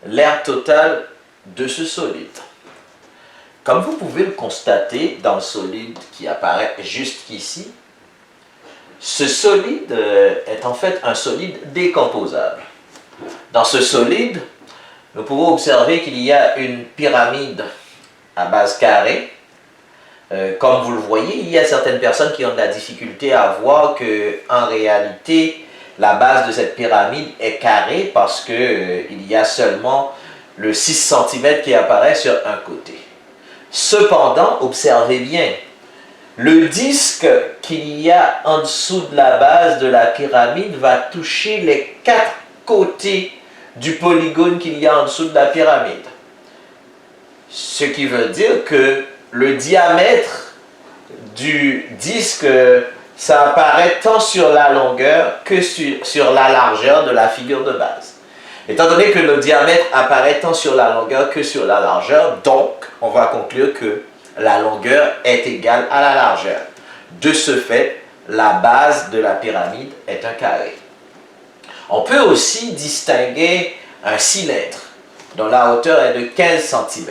l'aire totale de ce solide. Comme vous pouvez le constater dans le solide qui apparaît juste ici, ce solide est en fait un solide décomposable. Dans ce solide, nous pouvons observer qu'il y a une pyramide à base carrée. Comme vous le voyez, il y a certaines personnes qui ont de la difficulté à voir qu'en réalité, la base de cette pyramide est carrée parce qu'il y a seulement le 6 cm qui apparaît sur un côté. Cependant, observez bien, le disque qu'il y a en dessous de la base de la pyramide va toucher les 4 côtés du polygone qu'il y a en dessous de la pyramide. Ce qui veut dire que le diamètre du disque, ça apparaît tant sur la longueur que sur la largeur de la figure de base. Étant donné que le diamètre apparaît tant sur la longueur que sur la largeur, donc on va conclure que la longueur est égale à la largeur. De ce fait, la base de la pyramide est un carré. On peut aussi distinguer un cylindre dont la hauteur est de 15 cm.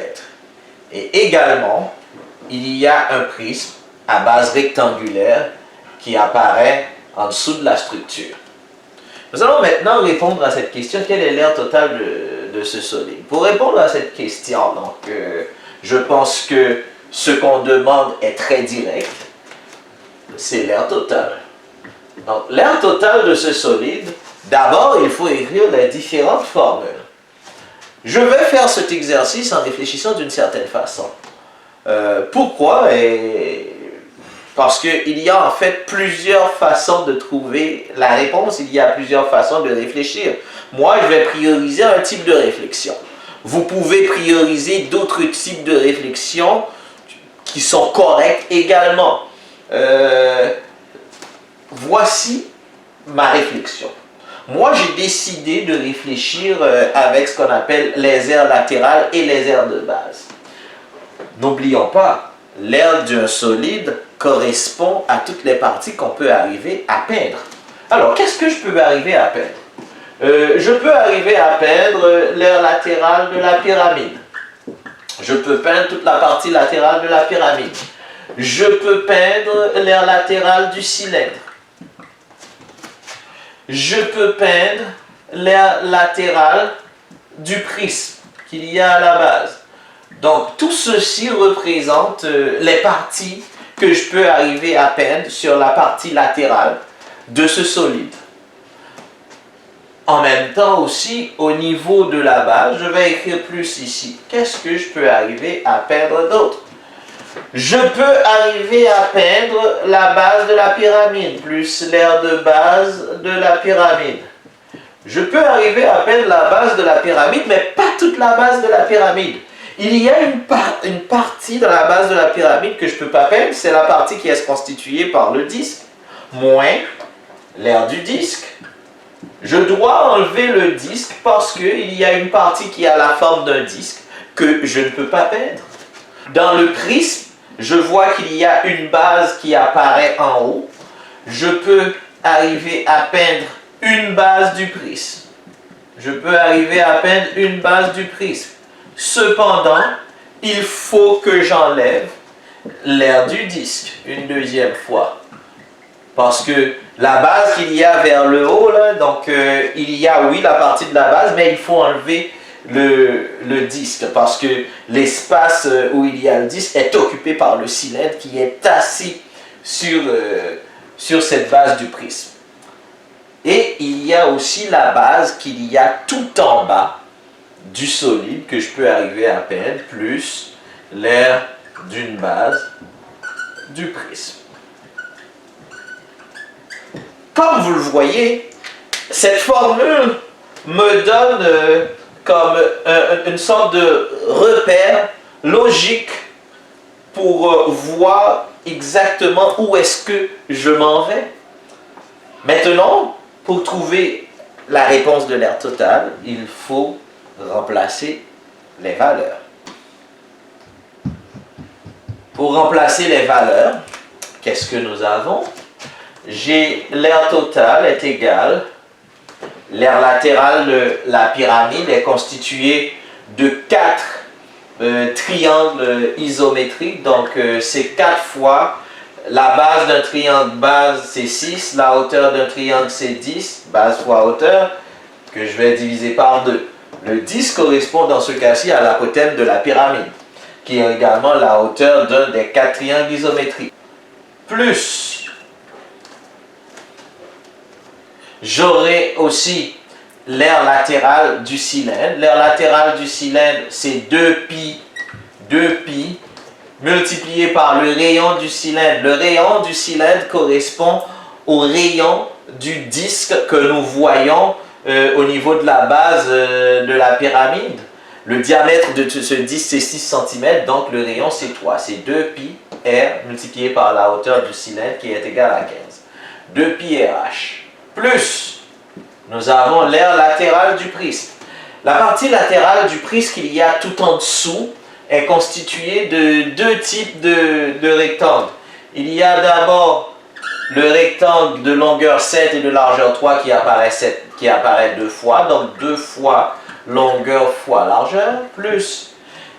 Et également, il y a un prisme à base rectangulaire qui apparaît en dessous de la structure. Nous allons maintenant répondre à cette question, quelle est l'aire totale de ce solide? Pour répondre à cette question, donc, je pense que ce qu'on demande est très direct, c'est l'aire totale. Donc, l'aire totale de ce solide, d'abord, il faut écrire les différentes formules. Je vais faire cet exercice en réfléchissant d'une certaine façon. Pourquoi? Parce qu'il y a en fait plusieurs façons de trouver la réponse, il y a plusieurs façons de réfléchir. Moi, je vais prioriser un type de réflexion. Vous pouvez prioriser d'autres types de réflexions qui sont corrects également. Voici ma réflexion. Moi, j'ai décidé de réfléchir avec ce qu'on appelle les aires latérales et les aires de base. N'oublions pas, l'aire d'un solide correspond à toutes les parties qu'on peut arriver à peindre. Alors, qu'est-ce que je peux arriver à peindre? Je peux arriver à peindre l'aire latérale de la pyramide. Je peux peindre toute la partie latérale de la pyramide. Je peux peindre l'aire latérale du cylindre. Je peux peindre l'aire latérale du prisme qu'il y a à la base. Donc, tout ceci représente les parties que je peux arriver à peindre sur la partie latérale de ce solide. En même temps aussi, au niveau de la base, je vais écrire plus ici. Qu'est-ce que je peux arriver à peindre d'autre? Je peux arriver à peindre la base de la pyramide, plus l'aire de base de la pyramide. Je peux arriver à peindre la base de la pyramide, mais pas toute la base de la pyramide. Il y a une partie dans la base de la pyramide que je ne peux pas peindre, c'est la partie qui est constituée par le disque, moins l'aire du disque. Je dois enlever le disque parce qu'il y a une partie qui a la forme d'un disque que je ne peux pas peindre. Dans le prisme, je vois qu'il y a une base qui apparaît en haut. Je peux arriver à peindre une base du prisme. Je peux arriver à peindre une base du prisme. Cependant, il faut que j'enlève l'aire du disque une deuxième fois. Parce que la base qu'il y a vers le haut, là, donc il y a oui la partie de la base, mais il faut enlever le disque parce que l'espace où il y a le disque est occupé par le cylindre qui est assis sur cette base du prisme. Et il y a aussi la base qu'il y a tout en bas du solide que je peux arriver à peindre, plus l'aire d'une base du prisme. Comme vous le voyez, cette formule me donne comme une sorte de repère logique pour voir exactement où est-ce que je m'en vais. Maintenant, pour trouver la réponse de l'aire totale, il faut remplacer les valeurs. Pour remplacer les valeurs, qu'est-ce que nous avons? J'ai l'aire totale est égale L'aire latérale de la pyramide est constituée de 4 triangles isométriques. Donc, c'est 4 fois la base d'un triangle, base c'est 6, la hauteur d'un triangle c'est 10, base fois hauteur, que je vais diviser par 2. Le 10 correspond dans ce cas-ci à l'apothéose de la pyramide, qui est également la hauteur d'un des 4 triangles isométriques. Plus, j'aurai aussi l'aire latérale du cylindre. L'aire latérale du cylindre, c'est 2pi multiplié par le rayon du cylindre. Le rayon du cylindre correspond au rayon du disque que nous voyons au niveau de la base de la pyramide. Le diamètre de ce disque, c'est 6 cm, donc le rayon, c'est 3. C'est 2pi r multiplié par la hauteur du cylindre qui est égale à 15. 2pi rh. Plus, nous avons l'aire latérale du prisme. La partie latérale du prisme qu'il y a tout en dessous est constituée de 2 types de rectangles. Il y a d'abord le rectangle de longueur 7 et de largeur 3 qui apparaît 2 fois, donc 2 fois longueur fois largeur, plus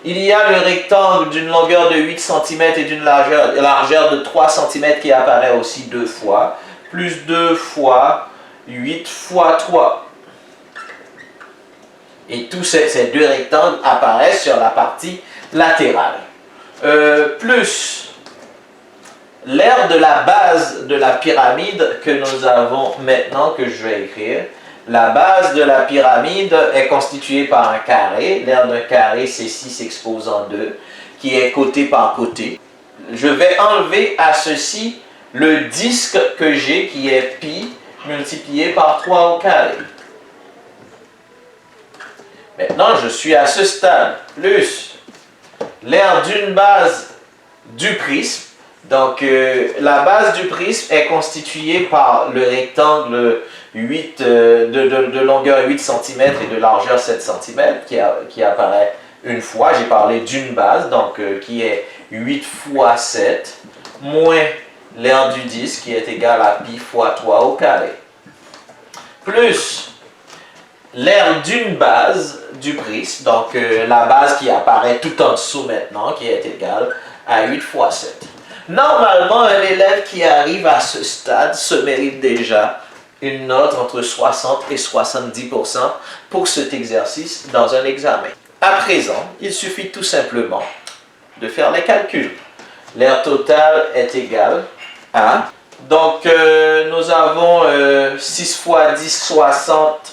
il y a le rectangle d'une longueur de 8 cm et d'une largeur de 3 cm qui apparaît aussi 2 fois, plus 2 fois 8 fois 3. Et tous ces 2 rectangles apparaissent sur la partie latérale. Plus l'aire de la base de la pyramide que nous avons maintenant, que je vais écrire. La base de la pyramide est constituée par un carré. L'aire d'un carré, c'est 6 exposant 2, qui est côté par côté. Je vais enlever à ceci le disque que j'ai, qui est pi, multiplié par 3 au carré. Maintenant, je suis à ce stade. Plus l'aire d'une base du prisme. Donc, la base du prisme est constituée par le rectangle 8, de longueur 8 cm et de largeur 7 cm qui apparaît une fois. J'ai parlé d'une base, donc qui est 8 fois 7, moins l'aire du disque qui est égal à pi fois 3 au carré. Plus l'aire d'une base du prisme, donc la base qui apparaît tout en dessous maintenant, qui est égale à 8 fois 7. Normalement, un élève qui arrive à ce stade se mérite déjà une note entre 60 et 70% pour cet exercice dans un examen. À présent, il suffit tout simplement de faire les calculs. L'aire totale est égale à... Donc, nous avons 6 fois 10, 60,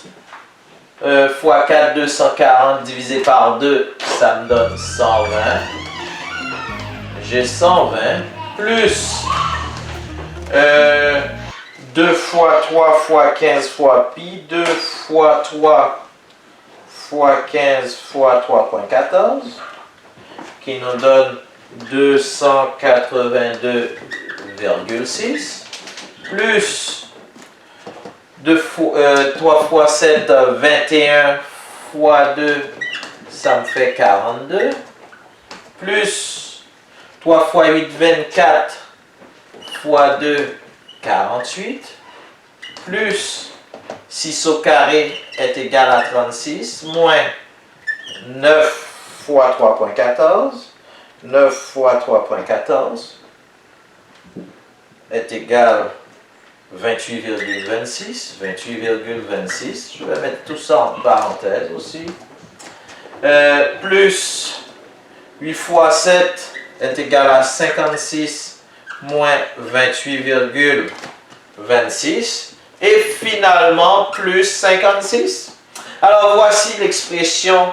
fois 4, 240, divisé par 2, ça me donne 120. J'ai 120, plus 2 fois 3 fois 15 fois pi, 2 fois 3 fois 15 fois 3,14, qui nous donne 282,6, plus 3 fois 7, 21 fois 2, ça me fait 42, plus 3 fois 8, 24 fois 2, 48, plus 6 au carré est égal à 36, moins 9 fois 3,14, 9 fois 3,14 est égal à 28,26, 28,26, je vais mettre tout ça en parenthèse aussi, plus 8 fois 7 est égal à 56, moins 28,26, et finalement plus 56. Alors voici l'expression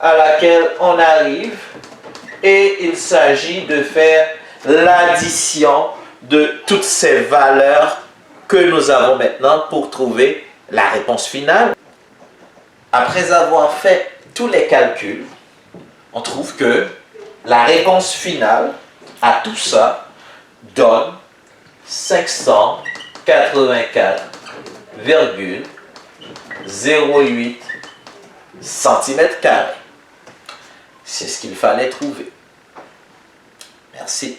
à laquelle on arrive, et il s'agit de faire l'addition de toutes ces valeurs que nous avons maintenant pour trouver la réponse finale. Après avoir fait tous les calculs, on trouve que la réponse finale à tout ça donne 584,08 cm². C'est ce qu'il fallait trouver. Merci.